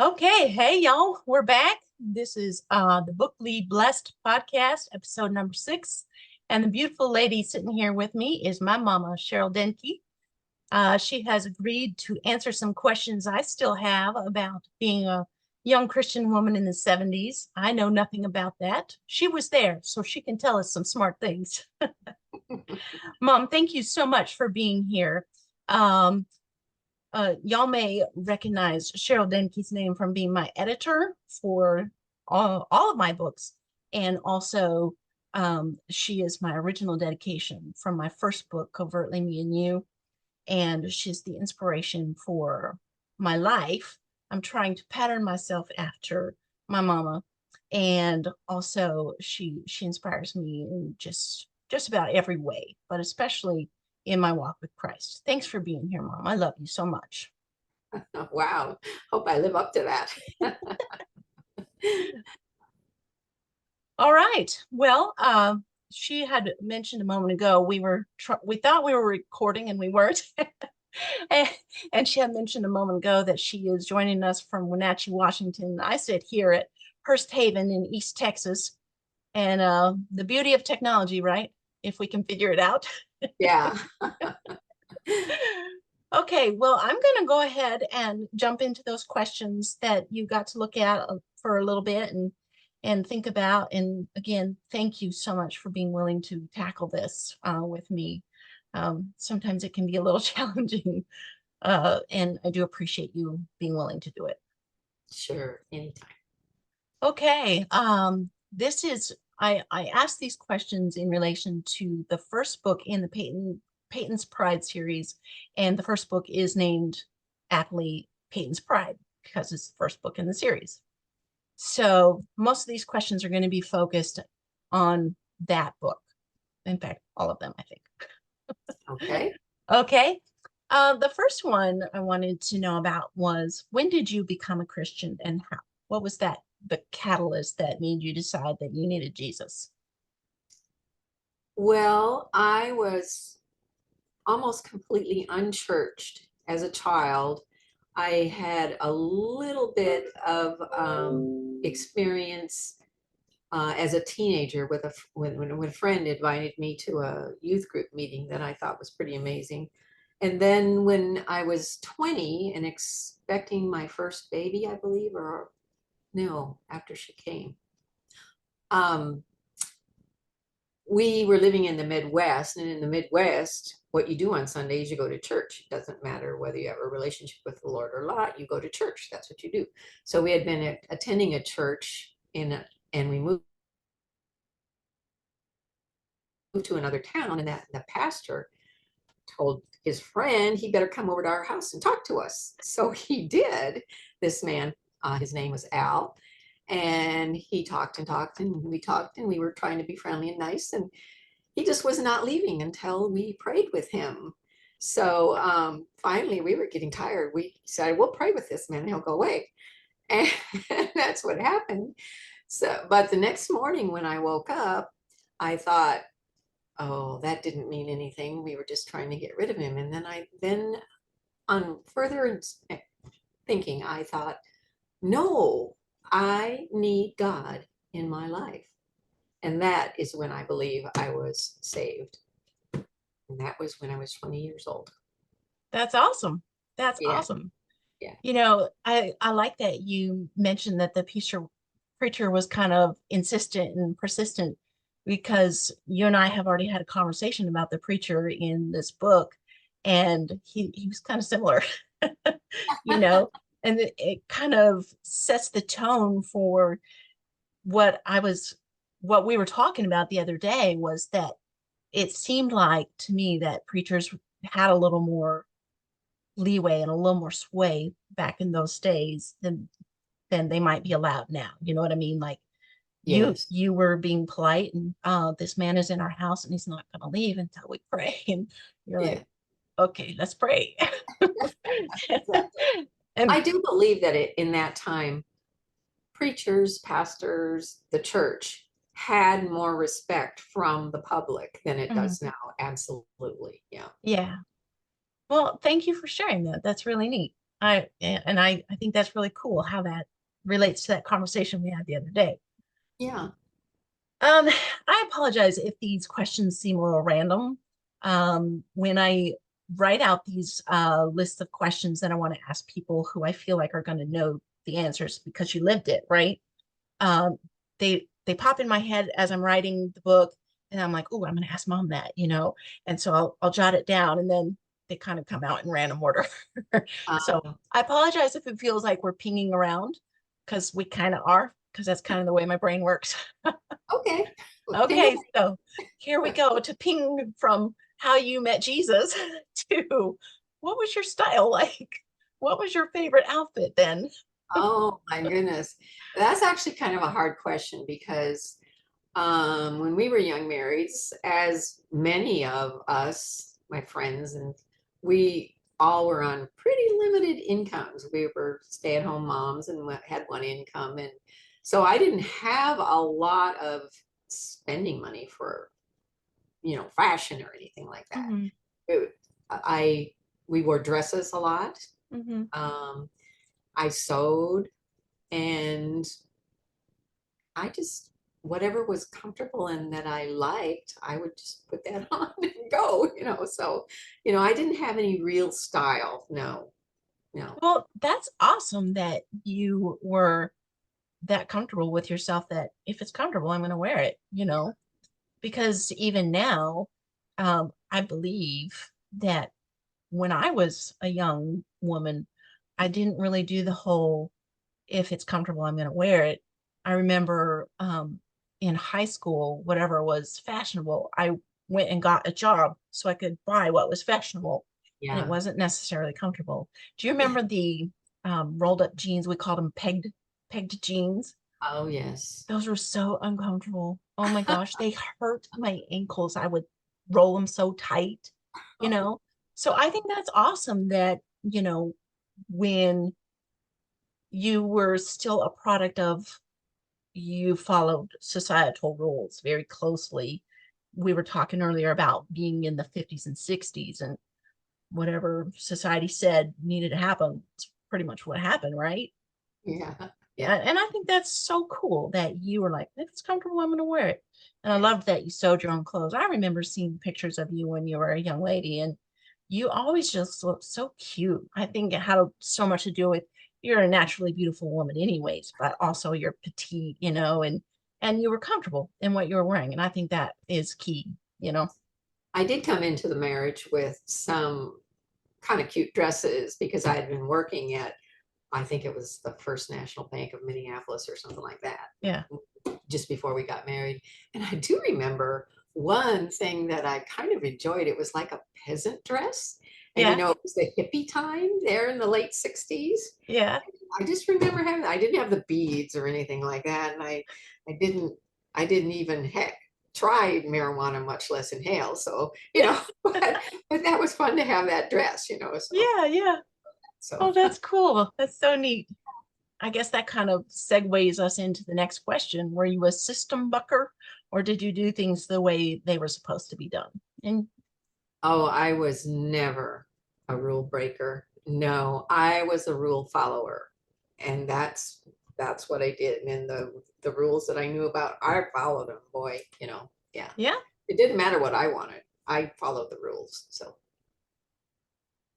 Okay, hey y'all, we're back. This is the Bookly Blessed podcast, episode number 6. And the beautiful lady sitting here with me is my mama, Cheryl Denke. She has agreed to answer some questions I still have about being a young Christian woman in the 70s. I know nothing about that. She was there, so she can tell us some smart things. Mom, thank you so much for being here. Um, y'all may recognize Cheryl Denke's name from being my editor for all of my books. And also, she is my original dedication from my first book, Covertly Me and You. And she's the inspiration for my life. I'm trying to pattern myself after my mama. And also she inspires me in just about every way, but especially in my walk with Christ. Thanks for being here, Mom. I love you so much. Wow. Hope I live up to that. All right. Well, she had mentioned a moment ago we thought we were recording and we weren't. and, and she had mentioned a moment ago that she is joining us from Wenatchee, Washington. I sit here at Hurst Haven in East Texas, and the beauty of technology, right? If we can figure it out. Yeah. Okay, well, I'm going to go ahead and jump into those questions that you got to look at for a little bit and think about. And again, thank you so much for being willing to tackle this with me. Sometimes it can be a little challenging, and I do appreciate you being willing to do it. Sure. Anytime. Okay, this is I asked these questions in relation to the first book in the Peyton's Pride series, and the first book is named aptly Peyton's Pride because it's the first book in the series. So most of these questions are going to be focused on that book. In fact, all of them, I think. Okay. Okay. The first one I wanted to know about was, when did you become a Christian and how? What was the catalyst that made you decide that you needed Jesus? Well, I was almost completely unchurched as a child. I had a little bit of experience as a teenager with when a friend invited me to a youth group meeting that I thought was pretty amazing. And then when I was 20 and expecting my first baby, I believe, or no, after she came, um, we were living in the Midwest. And in the Midwest, what you do on Sundays, you go to church. It doesn't matter whether you have a relationship with the Lord or not, you go to church. That's what you do. So we had been attending a church and we moved to another town, and that the pastor told his friend he better come over to our house and talk to us. So he did. This man, his name was Al, and he talked and talked, and we talked, and we were trying to be friendly and nice, and he just was not leaving until we prayed with him. So finally, we were getting tired. We said, "We'll pray with this man; he'll go away," and that's what happened. So, but the next morning when I woke up, I thought, oh, that didn't mean anything. We were just trying to get rid of him. And then on further thinking, I thought, no, I need God in my life. And that is when I believe I was saved. And that was when I was 20 years old. That's awesome. That's Yeah, awesome. yeah, You know, I like that you mentioned that the preacher was kind of insistent and persistent, because you and I have already had a conversation about the preacher in this book, and he was kind of similar, you know, and it kind of sets the tone for what what we were talking about the other day, was that it seemed like to me that preachers had a little more leeway and a little more sway back in those days than they might be allowed now. You know what I mean? Like yes. you were being polite, and this man is in our house and he's not going to leave until we pray. And you're Yeah, like, okay, let's pray. exactly. And I do believe that in that time, preachers, pastors, the church had more respect from the public than it mhm, does now. Absolutely. Yeah. yeah, well, thank you for sharing that. That's really neat. I think that's really cool how that relates to that conversation we had the other day. Yeah. Um, I apologize if these questions seem a little random. When I write out these lists of questions that I want to ask people who I feel like are going to know the answers because you lived it, right? Um, they pop in my head as I'm writing the book, and I'm like, oh, I'm going to ask mom that, and so I'll jot it down, and then they kind of come out in random order. So Um, I apologize if it feels like we're pinging around because we kind of are, because that's kind of the way my brain works. okay. Well, ping Okay, away. so here we go to ping from how you met Jesus to what was your style like? What was your favorite outfit then? Oh my goodness. That's actually kind of a hard question because when we were young marrieds, as many of us, my friends, and we all were on pretty limited incomes. We were stay-at-home moms and had one income. And so I didn't have a lot of spending money for, fashion or anything like that. Hmm. It, I we wore dresses a lot. Hmm. Um, I sewed and I just, whatever was comfortable and that I liked, I would just put that on and go. So, I didn't have any real style. No, no. Well, that's awesome that you were that comfortable with yourself that if it's comfortable, I'm going to wear it, because even now, I believe that when I was a young woman, I didn't really do the whole if it's comfortable, I'm going to wear it. I remember in high school, whatever was fashionable, I went and got a job so I could buy what was fashionable, and it Yeah. wasn't necessarily comfortable. Do you Yeah. remember the rolled up jeans? We called them pegged jeans. Oh, yes. Those were so uncomfortable. Oh my gosh, they hurt my ankles. I would roll them so tight, you know. So I think that's awesome that, when you were still a product of you followed societal rules very closely. We were talking earlier about being in the 50s and 60s, and whatever society said needed to happen. It's pretty much what happened, right? Yeah. Yeah. Yeah, and I think that's so cool that you were like, if it's comfortable, I'm going to wear it. And I Yeah. loved that you sewed your own clothes. I remember seeing pictures of you when you were a young lady, and you always just looked so cute. I think it had so much to do with you're a naturally beautiful woman, anyways, but also you're petite, and you were comfortable in what you were wearing. And I think that is key. I did come into the marriage with some kind of cute dresses because I had been working at, I think it was the First National Bank of Minneapolis or something like that, Yeah. just before we got married. And I do remember one thing that I kind of enjoyed. It was like a peasant dress. And Yeah. it was the hippie time there in the late 60s. Yeah. I just remember having, I didn't have the beads or anything like that. And I didn't, I didn't even heck try marijuana, much less inhale. So, but that was fun to have that dress. So, Yeah. Yeah. so Oh, that's cool. That's so neat. I guess that kind of segues us into the next question. Were you a system bucker, or did you do things the way they were supposed to be done? And Oh, I was never a rule breaker. No, I was a rule follower. And that's what I did. And the rules that I knew about, I followed them, boy. Yeah. yeah, It didn't matter what I wanted. I followed the rules. So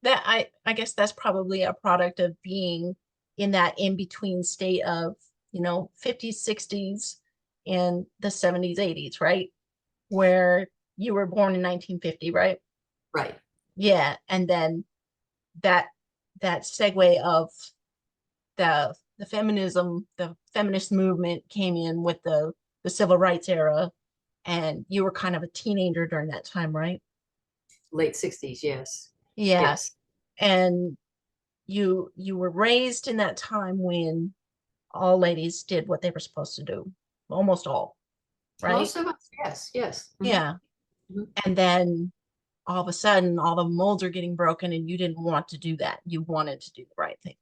that I guess that's probably a product of being in that in between state of, 50s, 60s, and the 70s, 80s, right? Where you were born in 1950, right? right. Yeah, and then that that segue of the feminism, the feminist movement came in with the civil rights era, and you were kind of a teenager during that time, right? Late 60s, yes. Yeah, Yes. and you were raised in that time when all ladies did what they were supposed to do, almost all, right? Most of us, yes, yes. Yeah, Mhm. and then all of a sudden, all the molds are getting broken, and you didn't want to do that. You wanted to do the right thing.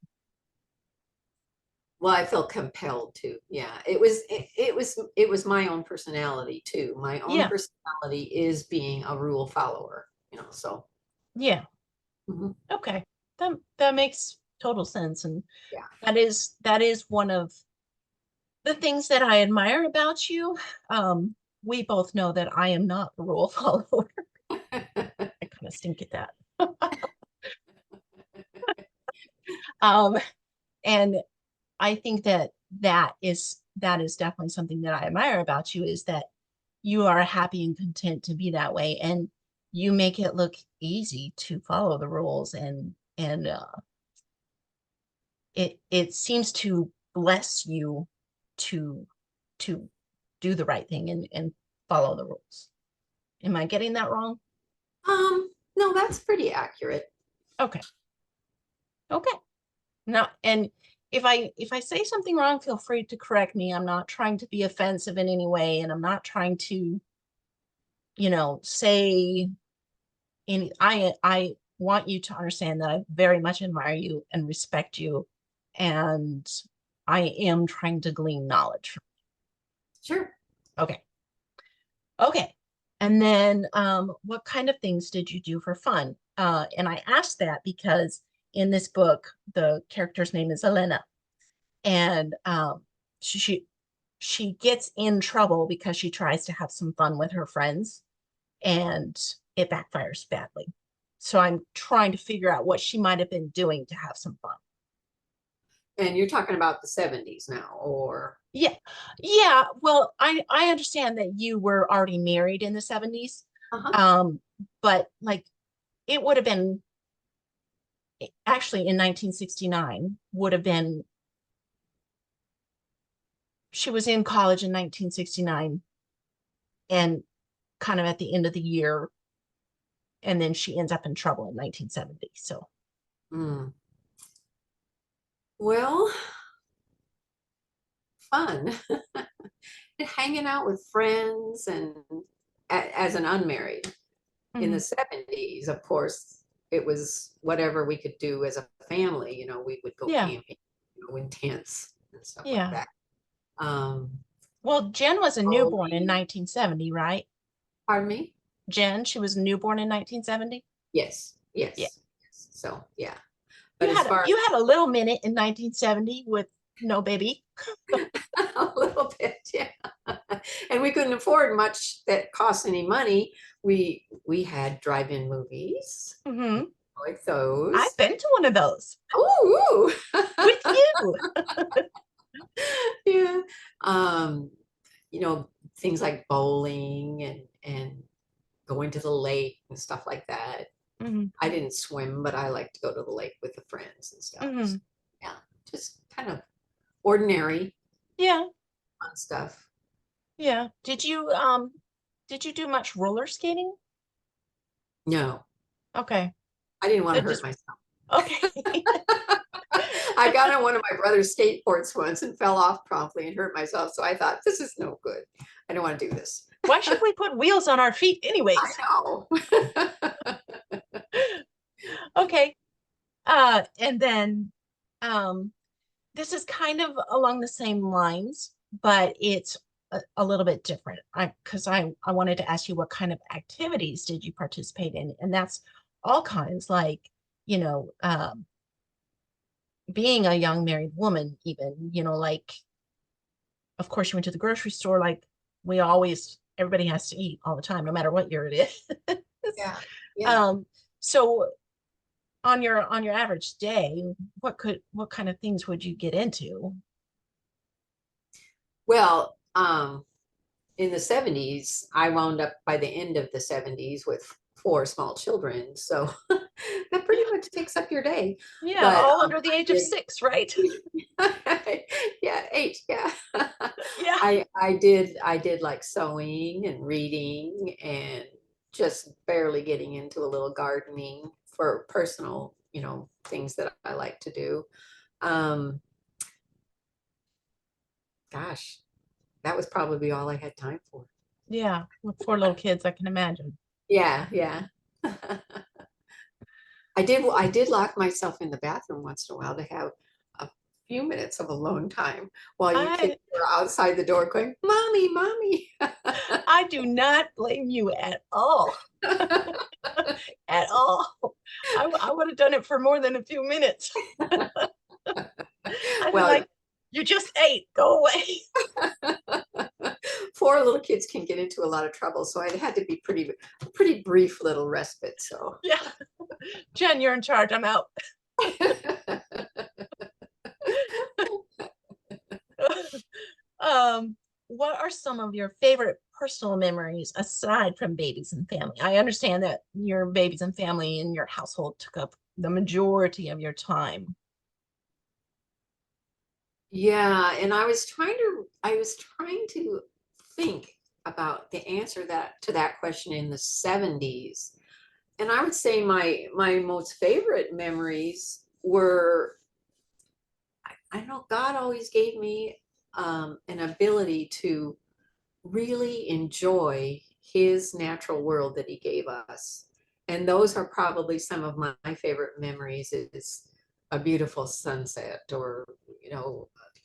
Well, I felt compelled to. Yeah. It was my own personality too. My own Yeah, personality is being a rule follower, so. yeah. Mhm. Okay, that makes total sense. And Yeah. that is one of the things that I admire about you. We both know that I am not a rule follower. I kind of stink at that. Um, and I think that is definitely something that I admire about you, is that you are happy and content to be that way, and you make it look easy to follow the rules, and it seems to bless you to to do the right thing and follow the rules. Am I getting that wrong? No, that's pretty accurate. Okay. Okay. No, and if I say something wrong, feel free to correct me. I'm not trying to be offensive in any way, and I'm not trying to, say any. I want you to understand that I very much admire you and respect you, and I am trying to glean knowledge. Sure. Okay. Okay. And then what kind of things did you do for fun? And I asked that because in this book, the character's name is Elena, and she gets in trouble because she tries to have some fun with her friends, and it backfires badly. So I'm trying to figure out what she might have been doing to have some fun. And you're talking about the 70s now, or Yeah. Yeah. Well, I understand that you were already married in the 70s. uh-huh. Um, but like it would have been actually in 1969 would have been she was in college in 1969 and kind of at the end of the year, and then she ends up in trouble in 1970. So Mm. Well, fun. And hanging out with friends and as an unmarried. In the mhm. 70s, of course, it was whatever we could do as a family. We would go Yeah. camping, in tents and stuff like Yeah. that. Um, Well, Jen was a newborn in bowling. 1970, right? Pardon me? Jen, she was a newborn in 1970. Yes, Yeah. yes. So, yeah. But You as had a, far you had a little minute in 1970 with no baby. as a little bit, yeah. And we couldn't afford much that cost any money. We had drive-in movies, Hmm. like those. I've been to one of those Oh, with you. yeah. Um, things like bowling and going to the lake and stuff like that. Hmm. I didn't swim, but I like to go to the lake with the friends and stuff. So, Hmm. yeah, just kind of ordinary Yeah. fun stuff. Yeah. Did you do much roller skating? No, Okay. I didn't want to That hurt just myself. okay. I got on one of my brother's skateboards once and fell off promptly and hurt myself. So I thought, this is no good. I don't want to do this. Why should we put wheels on our feet I anyways? know. Okay. And then um this is kind of along the same lines, but it's a little bit different. I wanted to ask you what kind of activities did you participate in? And that's all kinds, like, you know, being a young married woman, even, like, of course, you went to the grocery store, like everybody has to eat all the time, no matter what year it is. Yeah. Yeah. Um, so on your average day, what kind of things would you get into? Well, in the 70s, I wound up by the end of the 70s with four small children. So that pretty much takes up your day. Yeah, But all under the I age of did, 6, right? yeah, eight, yeah. Yeah. I did like sewing and reading and just barely getting into a little gardening for personal, things that I like to do. Um, gosh, that was probably all I had time for. Yeah, with 4 little kids, I can imagine. Yeah, yeah. I did lock myself in the bathroom once in a while to have a few minutes of alone time while you kids I were outside the door going, "Mommy, mommy." I do not blame you at all. at all. I would have done it for more than a few minutes. I'd be Well, like, you just ate, go away. 4 little kids can get into a lot of trouble, so it had to be pretty brief little respite. So Yeah. Jen, you're in charge. I'm out. What are some of your favorite personal memories aside from babies and family? I understand that your babies and family in your household took up the majority of your time. yeah, and I was trying to think about the answer to that question in the 70s. And I would say my most favorite memories were, I know God always gave me an ability to really enjoy his natural world that he gave us. And those are probably some of my favorite memories is a beautiful sunset, or,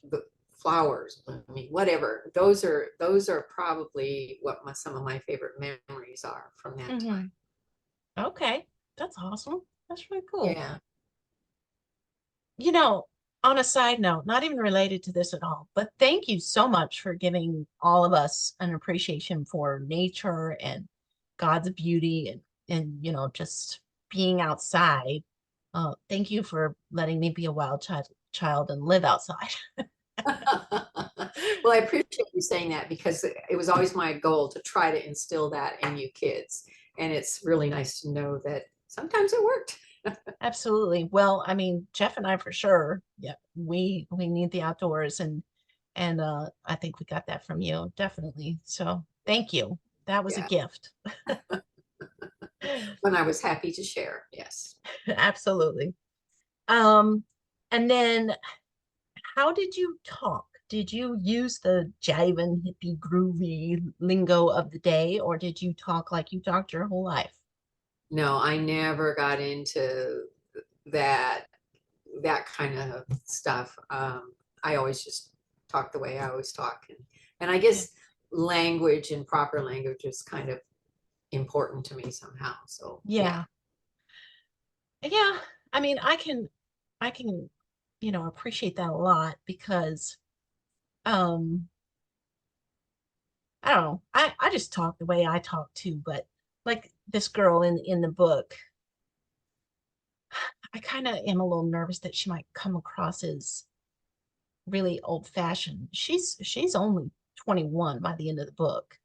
the flowers. I mean, whatever. Those are probably what some of my favorite memories are from that time. Mhm. Okay, that's awesome. That's really cool. Yeah. You know, on a side note, not even related to this at all, but thank you so much for giving all of us an appreciation for nature and God's beauty and just being outside. Thank you for letting me be a wild child and live outside. Well, I appreciate you saying that, because it was always my goal to try to instill that in you kids. And it's really nice to know that sometimes it worked. Absolutely. Well, I mean, Jeff and I for sure, yeah, we need the outdoors and I think we got that from you, definitely. So thank you. That was a Yeah. gift. When I was happy to share. Yes. Absolutely. Um, and then how did you talk? Did you use the jiving, hippie, groovy lingo of the day, or did you talk like you talked your whole life? No, I never got into that that kind of stuff. I always just talk the way I always talk, and I Yeah. guess language and proper language is kind of important to me somehow. So yeah. Yeah. Yeah. I mean, I can, appreciate that a lot because um I don't know. I just talk the way I talk too, but like this girl in the book, I kind of am a little nervous that she might come across as really old fashioned. She's only 21 by the end of the book.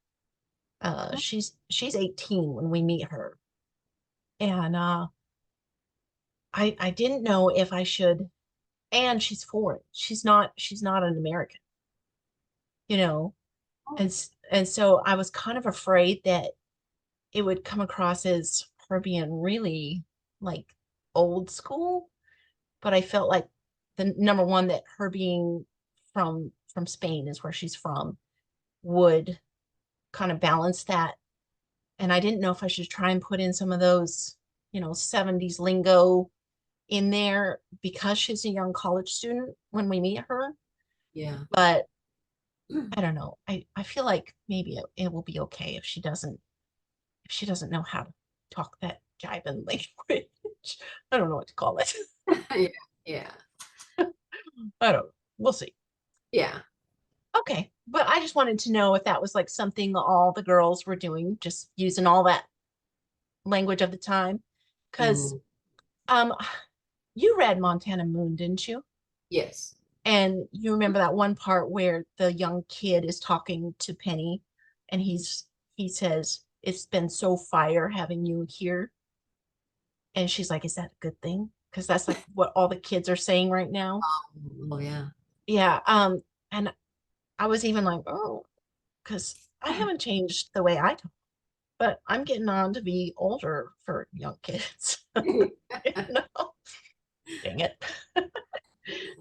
She's 18 when we meet her. And I didn't know if I should, and she's foreign. She's not an American, you know. And and so I was kind of afraid that it would come across as her being really like old school, but I felt like the number one that her being from Spain is where she's from would kind of balance that. And I didn't know if I should try and put in some of those, 70s lingo in there because she's a young college student when we meet her. Yeah. But I don't know. I feel like maybe it will be okay if she doesn't know how to talk that jibin language. I don't know what to call it. Yeah. Yeah. I don't know. We'll see. Yeah. Okay. But I just wanted to know if that was like something all the girls were doing, just using all that language of the time. Because Mm, um you read Montana Moon, didn't you? yes. And you remember that one part where the young kid is talking to Penny and he says, "It's been so fire having you here." And she's like, "Is that a good thing?" Because that's like what all the kids are saying right now. Oh yeah. Yeah. And I was even like, oh, because I haven't changed the way I talk, but I'm getting on to be older for young kids. You know? Dang it.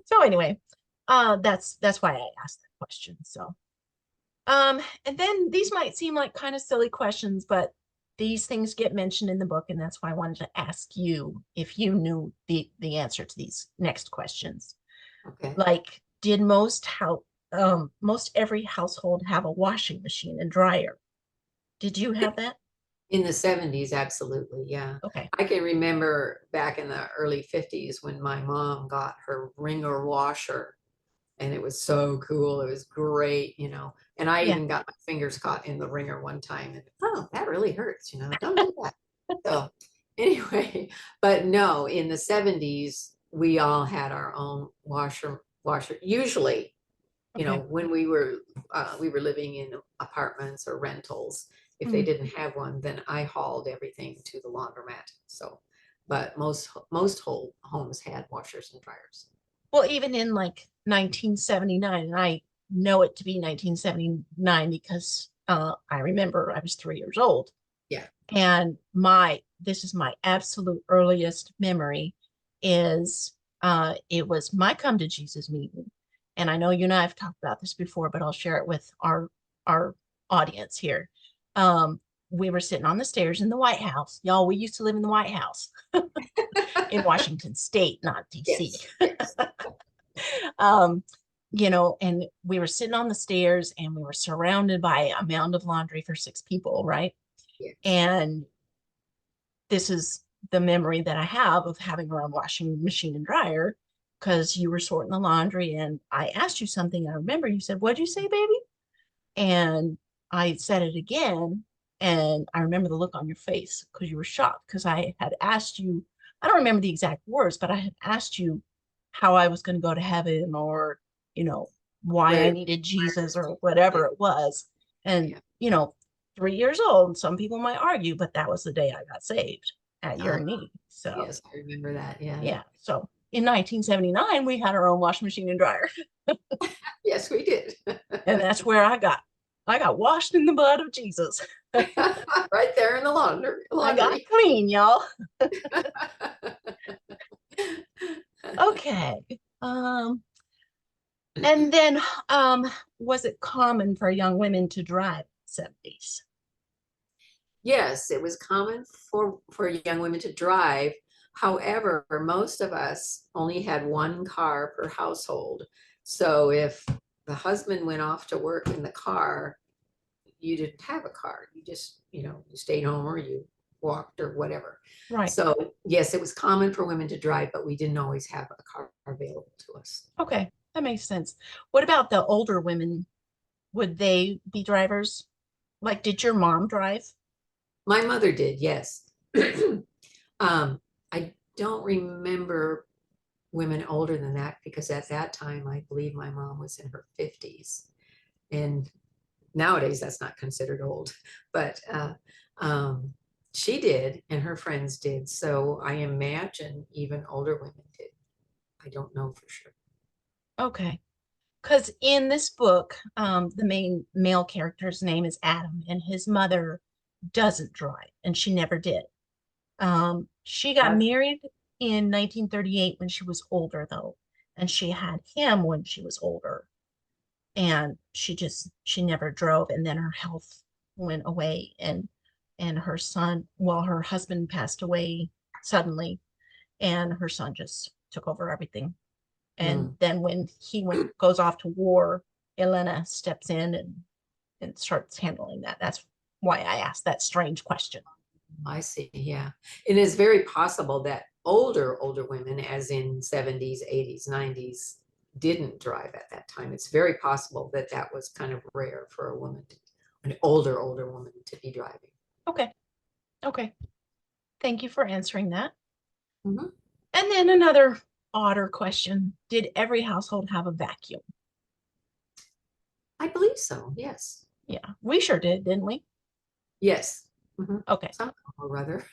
So anyway, that's why I asked that question. So and then these might seem like kind of silly questions, but these things get mentioned in the book, and that's why I wanted to ask you if you knew the answer to these next questions. Okay. Like, did most every household have a washing machine and dryer? Did you have that? In the 70s, absolutely. Yeah. Okay. I can remember back in the early 50s when my mom got her wringer washer, and it was so cool. It was great, And I Yeah. even got my fingers caught in the wringer one time, and oh, that really hurts, don't do that. So anyway, but no, in the 70s, we all had our own washer. Usually, Okay. when we were living in apartments or rentals, if they Mhm. didn't have one, then I hauled everything to the laundromat. So, but most whole homes had washers and dryers. Well, even in like 1979, and I know it to be 1979 because I remember I was 3 years old. Yeah. And this is my absolute earliest memory is it was my come to Jesus meeting. And I know you and I have talked about this before, but I'll share it with our audience here. Um, we were sitting on the stairs in the White House. Y'all, we used to live in the White House in Washington State, not DC. Yes. Yes. um, and we were sitting on the stairs and we were surrounded by a mound of laundry for 6 people, right? Yes. And this is the memory that I have of having our own washing machine and dryer because you were sorting the laundry and I asked you something. I remember you said, "What'd you say, baby?" And I said it again. And I remember the look on your face because you were shocked because I had asked you, I don't remember the exact words, but I had asked you how I was going to go to heaven or, you know, why I Where needed I Jesus was or yeah, whatever it was. And, yeah. 3 years old, some people might argue, but that was the day I got saved at your Uh, knee. So, yes, I remember that. Yeah. yeah. So in 1979, we had our own washing machine and dryer. Yes, we did. And that's where I got washed in the blood of Jesus. Right there in the I got laundry. clean, y'all. Okay. Um, and then was it common for young women to drive in the 70s? Yes, it was common for young women to drive. However, most of us only had one car per household. So if the husband went off to work in the car, you didn't have a car. You just, you stayed home or you walked or whatever. Right. So yes, it was common for women to drive, but we didn't always have a car available to us. Okay, that makes sense. What about the older women? Would they be drivers? Like, did your mom drive? My mother did, yes. I don't remember women older than that because at that time, I believe my mom was in her 50s. And nowadays, that's not considered old, but um, she did, and her friends did. So I imagine even older women did. I don't know for sure. Okay. Because in this book, the main male character's name is Adam, and his mother doesn't drive, and she never did. She got That, married in 1938 when she was older, though, and she had him when she was older. And she never drove, and then her health went away, and her husband passed away suddenly, and her son just took over everything. And mm, then when he goes off to war, Elena steps in and starts handling that. That's why I asked that strange question. I see. Yeah. It is very possible that older women, as in 70s, 80s, 90s, didn't drive at that time. It's very possible that that was kind of rare for a woman, an older woman to be driving. Okay. Okay. Thank you for answering that. Mhm. And then another odder question. Did every household have a vacuum? I believe so. Yes. Yeah, we sure did, didn't we? Yes. Mhm. Okay. Somehow or rather.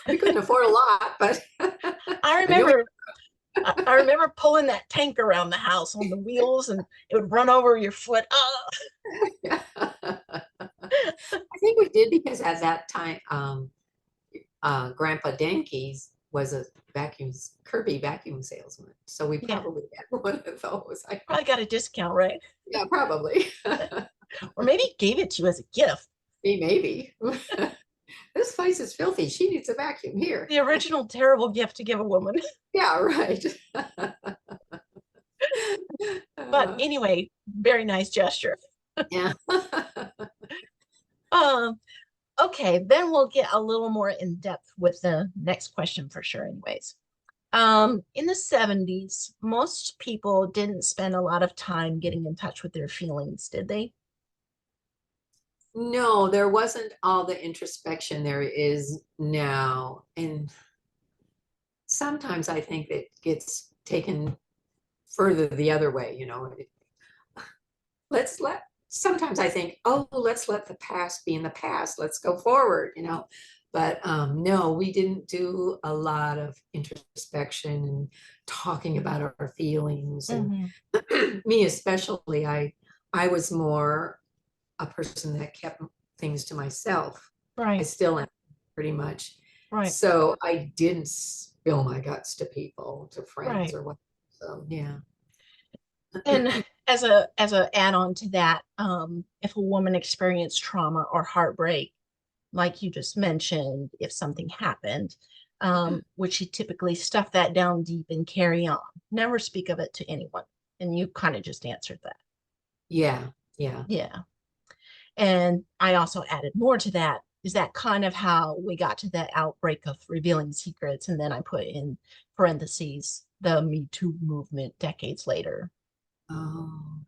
We couldn't afford a lot, but I I knew we. remember I remember pulling that tank around the house on the wheels and it would run over your foot. Oh, I think we did because at that time, Grandpa Dankeys was a Kirby vacuum salesman. So we yeah. probably had one of those. Probably got a discount, right? Yeah, probably. Or maybe he gave it to you as a gift. Maybe. This place is filthy. She needs a vacuum here. The original terrible gift to give a woman. Yeah, right. But Uh, anyway, very nice gesture. yeah. Um, Okay, then we'll get a little more in depth with the next question for sure, anyways. In the 70s, most people didn't spend a lot of time getting in touch with their feelings, did they? No, there wasn't all the introspection there is now. And sometimes I think it gets taken further the other way, you know. Let's let Sometimes I think, oh, let's let the past be in the past. Let's go forward, you know. But no, we didn't do a lot of introspection and talking about our feelings. And Hmm. me especially, I was more a person that kept things to myself. I Right, still am pretty much. right, So I didn't spill my guts to people, to friends right. or what. So yeah. And as a add-on to that, if a woman experienced trauma or heartbreak, like you just mentioned, if something happened, would she typically stuff that down deep and carry on, never speak of it to anyone? And you kind of just answered that. Yeah, yeah. Yeah. And I also added more to that. Is that kind of how we got to that outbreak of revealing secrets? And then I put in parentheses the Me Too movement decades later. Oh,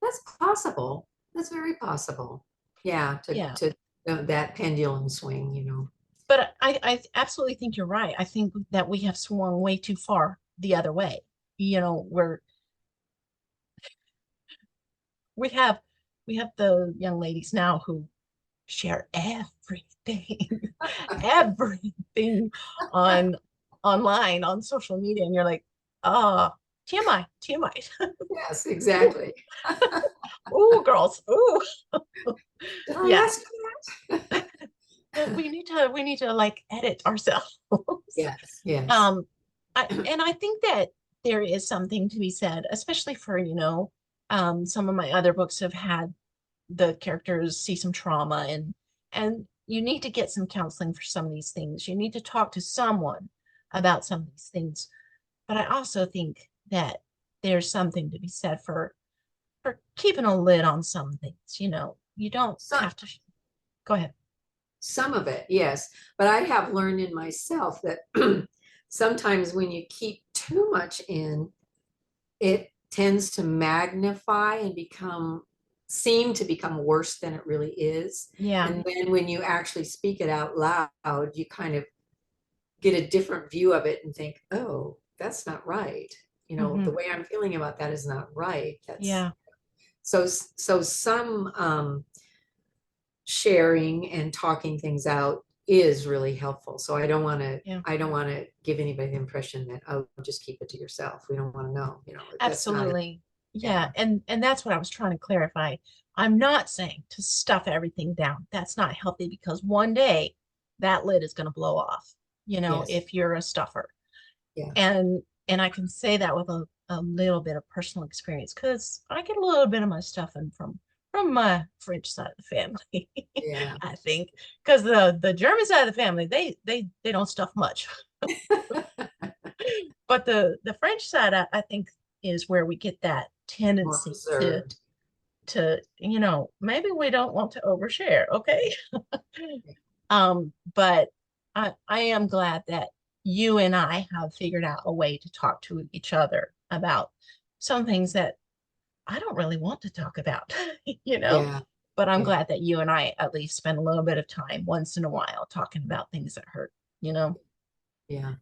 that's possible. That's very possible. Yeah, Yeah. that pendulum swing, you know. But I absolutely think you're right. I think that we have swung way too far the other way. You know, we have we have the young ladies now who share everything, everything on online on social media, and you're like, oh, TMI, TMI. Yes, exactly. Oh, girls, oh, Did I yeah. ask you that? We need to like edit ourselves. Yes, yes. Um, and I think that there is something to be said, especially for, some of my other books have had the characters see some trauma, and you need to get some counseling for some of these things. You need to talk to someone about some of these things. But I also think that there's something to be said for keeping a lid on some things. You don't Some have to go ahead. some of it, yes. But I have learned in myself that sometimes when you keep too much in, it tends to magnify and seem to become worse than it really is. Yeah. And then when you actually speak it out loud, you kind of get a different view of it and think, oh, that's not right. You know, Hmm. the way I'm feeling about that is not right. That's Yeah. so some sharing and talking things out is really helpful. So Yeah. I don't want to give anybody the impression that, oh, just keep it to yourself. We don't want to know, you know, that's not it. Absolutely. Yeah. Yeah, and that's what I was trying to clarify. I'm not saying to stuff everything down. That's not healthy because one day that lid is going to blow off, Yes. if you're a stuffer. Yeah. And I can say that with a little bit of personal experience because I get a little bit of my stuffing from my French side of the family, Yeah. I think. Because the German side of the family, they don't stuff much. But the French side, I think, is where we get that More tendency to reserved. maybe we don't want to overshare, okay? But I am glad that you and I have figured out a way to talk to each other about some things that I don't really want to talk about, you know. Yeah. But I'm Yeah. glad that you and I at least spend a little bit of time once in a while talking about things that hurt, you know. Yeah.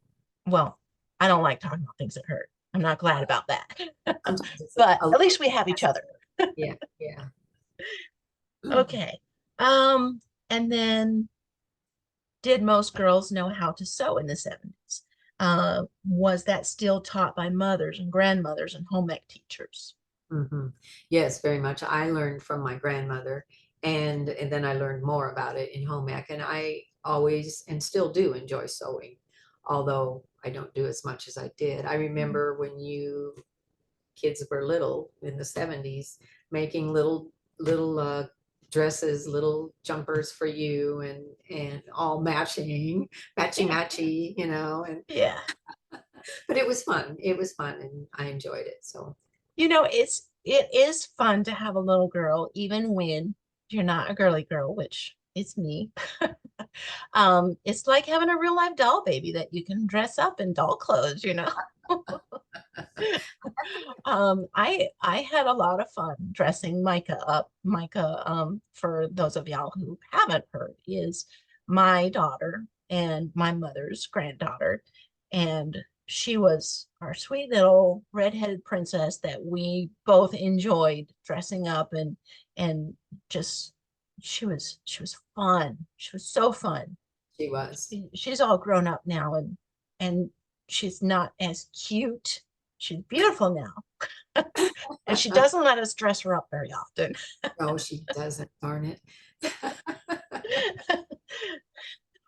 Well, I don't like talking about things that hurt. I'm not glad about that. Sometimes it's But a at little least we have each other. yeah. Yeah. Okay. And then did most girls know how to sew in the 70s? Was that still taught by mothers and grandmothers and home ec teachers? Hmm. Yes, very much. I learned from my grandmother, and then I learned more about it in home ec. And I always and still do enjoy sewing, although I don't do as much as I did. I Mhm. remember when you kids were little in the 70s, making little dresses, little jumpers for you, and all Yeah. matchy, you know. And Yeah. but it was fun. It was fun, and I enjoyed it. So It is fun to have a little girl, even when you're not a girly girl, which it's me. It's like having a real life doll baby that you can dress up in doll clothes, you know. I had a lot of fun dressing Micah up. Micah, for those of y'all who haven't heard, is my daughter and my mother's granddaughter. And she was our sweet little redheaded princess that we both enjoyed dressing up and just she was fun. She was so fun. She was. She's all grown up now and she's not as cute. She's beautiful now. And she doesn't let us dress her up very often. No, she doesn't, darn it.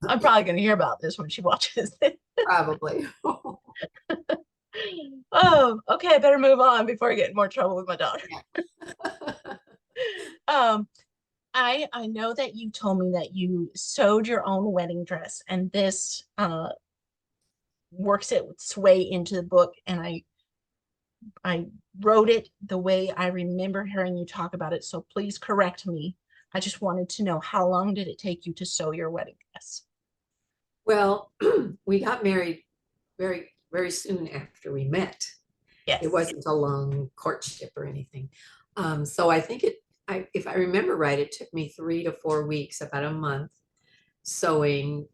I'm probably going to hear about this when she watches it. Probably. Oh, okay. I better move on before I get in more trouble with my daughter. Um, I know that you told me that you sewed your own wedding dress, and this works its way into the book, and I wrote it the way I remember hearing you talk about it. So please correct me. I just wanted to know, how long did it take you to sew your wedding dress? Well, we got married very, very soon after we met. Yes. It wasn't a long courtship or anything. So I think if I remember right, it took me 3 to 4 weeks, about a month sewing.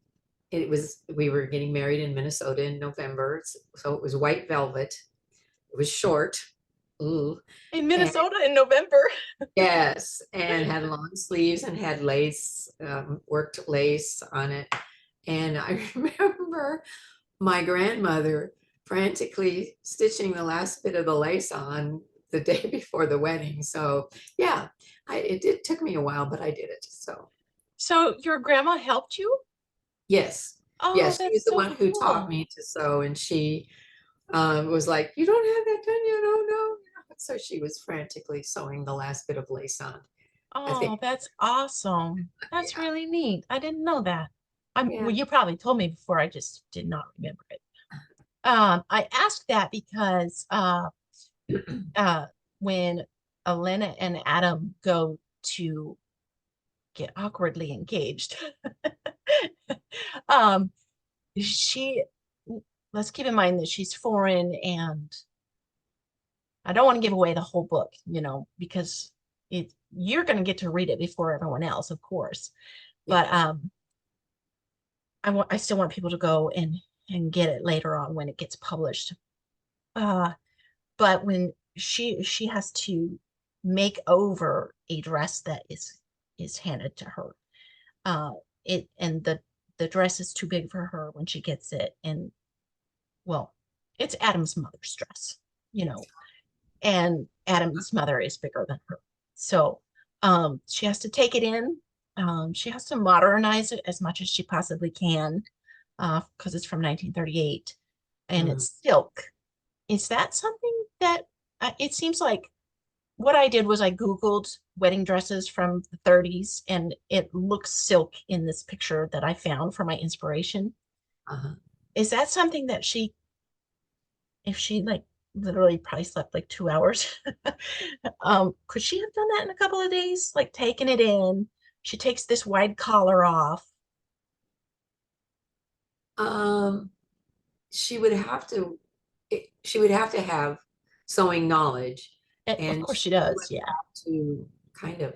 We were getting married in Minnesota in November. So it was white velvet. It was short. Ooh. In Minnesota in November. Yes, and had long sleeves and had lace, worked lace on it. And I remember my grandmother frantically stitching the last bit of the lace on the day before the wedding. So yeah, it took me a while, but I did it. So your grandma helped you? Yes, Oh, yes, she was that's the so one who taught cool. me to sew, and she was like, "You don't have that done yet? Oh no!" So she was frantically sewing the last bit of lace on. I think, Oh, that's awesome. That's yeah, really neat. I didn't know that. yeah. Well, you probably told me before, I just did not remember it. I asked that because uh, when Elena and Adam go to get awkwardly engaged, um, she, let's keep in mind that she's foreign, and I don't want to give away the whole book, because you're going to get to read it before everyone else, of course. Yeah. But I still want people to go and get it later on when it gets published. Uh, but when she has to make over a dress that is handed to her, uh, it and the dress is too big for her when she gets it, and well, it's Adam's mother's dress, you know, and Adam's mother is bigger than her, so she has to take it in. She has to modernize it as much as she possibly can, because it's from 1938 and Mm. it's silk. Is that something that it seems like what I did was I Googled wedding dresses from the 30s and it looks silk in this picture that I found for my inspiration. Uh-huh. Is that something that if she like literally probably slept like 2 hours, could she have done that in a couple of days? Like taking it in, she takes this wide collar off. Um, she would have to she would have to have sewing knowledge, Of and course she she would does, yeah. have to kind of,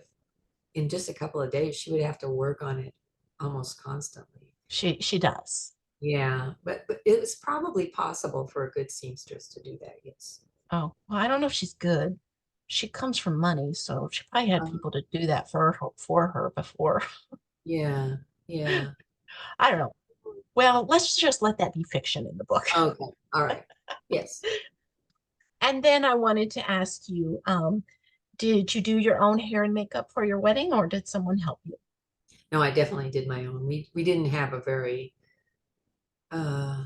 in just a couple of days, she would have to work on it almost constantly. She does. Yeah, but it was probably possible for a good seamstress to do that. Yes. Oh, well, I don't know if she's good. She comes from money, so she probably had Um, people to do that for her before. yeah, yeah. I don't know. Well, let's just let that be fiction in the book. Okay. All right. Yes. And then I wanted to ask you, did you do your own hair and makeup for your wedding, or did someone help you? No, I definitely did my own. We didn't have a very uh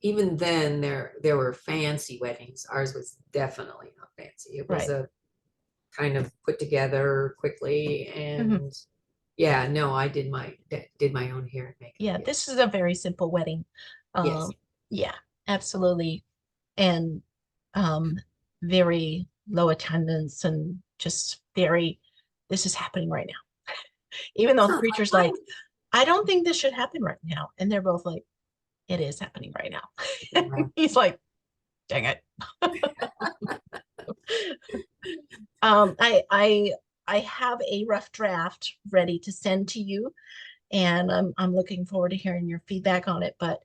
even then there were fancy weddings. Ours was definitely not fancy. It was Right. a kind of put together quickly, Hmm. and yeah, no, I did my own hair and makeup. Yeah, this Yes. is a very simple wedding. Yes. Yeah, absolutely. And um, very low attendance and just very, this is happening right now. Even though the Sounds preacher's like like, I don't think this should happen right now. And they're both like, it is happening right now. mine. And he's like, dang it. I have a rough draft ready to send to you, and I'm looking forward to hearing your feedback on it. But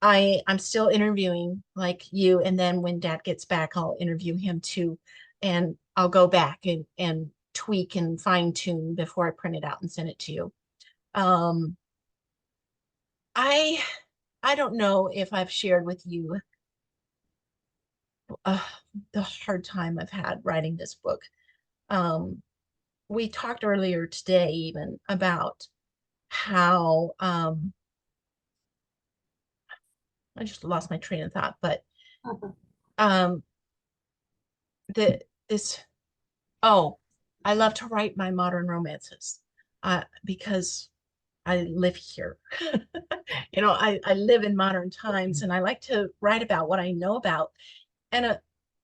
I'm still interviewing like you, and then when Dad gets back, I'll interview him too, and I'll go back and tweak and fine tune before I print it out and send it to you. Um, I I don't know if I've shared with you uh, the hard time I've had writing this book. Um, we talked earlier today even about how I just lost my train of thought, but um, the this oh, I love to write my modern romances because I live here. I live in modern times and I like to write about what I know about. And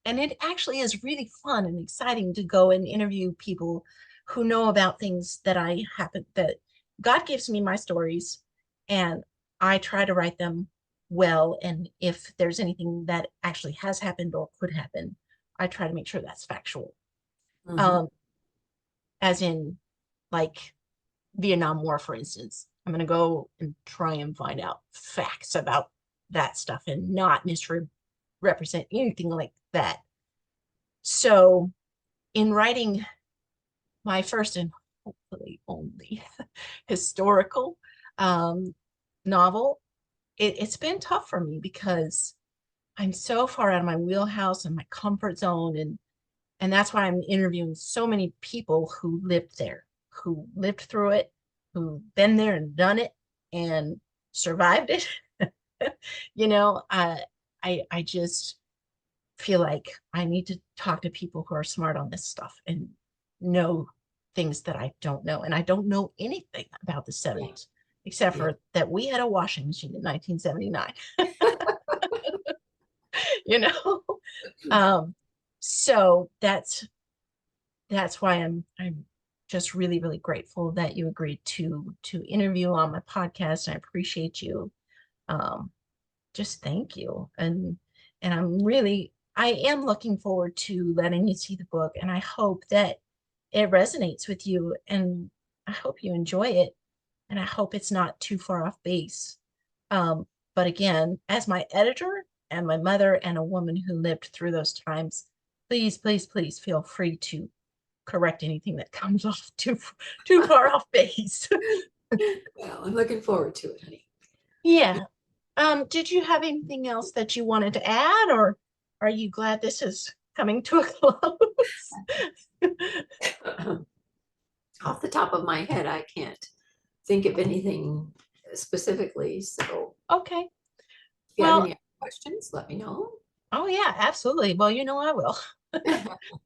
and it actually is really fun and exciting to go and interview people who know about things that God gives me my stories and I try to write them well. And if there's anything that actually has happened or could happen, I try to make sure that's factual. Mhm. Um, as in like Vietnam War, for instance. I'm going to go and try and find out facts about that stuff and not misrepresent anything like that. So, in writing my first and hopefully only historical um, novel, it's been tough for me because I'm so far out of my wheelhouse and my comfort zone, and that's why I'm interviewing so many people who lived there, who lived through it, who've been there and done it and survived it. you know, I just feel like I need to talk to people who are smart on this stuff and know things that I don't know. And I don't know anything about the Yeah, 70s, except yeah. for that we had a washing machine in 1979, you know? Um, so that's why I'm just really, really grateful that you agreed to interview on my podcast. I appreciate you. Um, just thank you. And I am looking forward to letting you see the book, and I hope that it resonates with you, and I hope you enjoy it, and I hope it's not too far off base. But again, as my editor and my mother and a woman who lived through those times, please, please, please feel free to correct anything that comes off too far off base. Well, I'm looking forward to it, honey. Yeah. Did you have anything else that you wanted to add, or are you glad this is coming to a close? Off the top of my head, I can't think of anything specifically. So Okay. if you have Well, any questions, let me know. oh yeah, absolutely. Well, I will.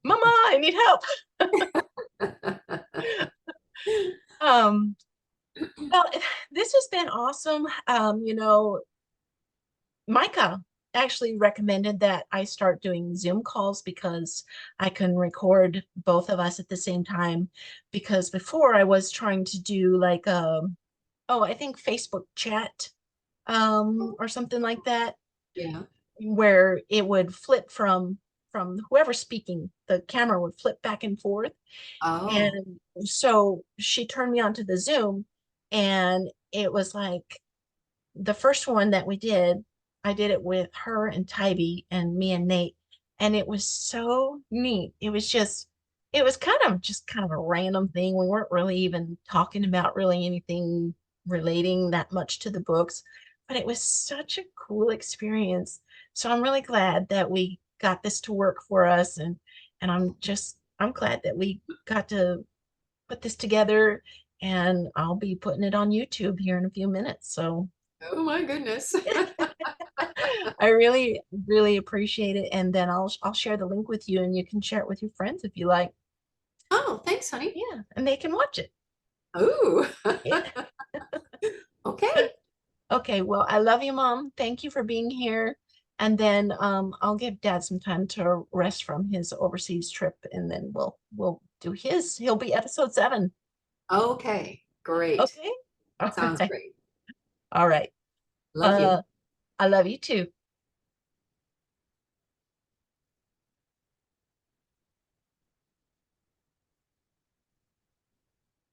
Mama, I need help. Um, well, this has been awesome. Micah actually recommended that I start doing Zoom calls because I can record both of us at the same time. Because before I was trying to do like I think Facebook chat or something like that, Yeah. where it would flip from whoever's speaking, the camera would flip back and forth. Oh. And so she turned me onto the Zoom, and it was like the first one that we did, I did it with her and Tybee and me and Nate, and it was so neat. It was kind of a random thing. We weren't really even talking about really anything relating that much to the books, but it was such a cool experience. So I'm really glad that we got this to work for us, and I'm glad that we got to put this together, and I'll be putting it on YouTube here in a few minutes. So Oh my goodness. I really, really appreciate it. And then I'll share the link with you, and you can share it with your friends if you like. Oh, thanks, honey. Yeah, and they can watch it. Oh. Yeah. Okay. Okay, well, I love you, Mom. Thank you for being here. And then I'll give Dad some time to rest from his overseas trip, and then we'll do his. He'll be episode 7. Okay, great. Okay. All Sounds right. great. All right. Love you. Uh, I love you too.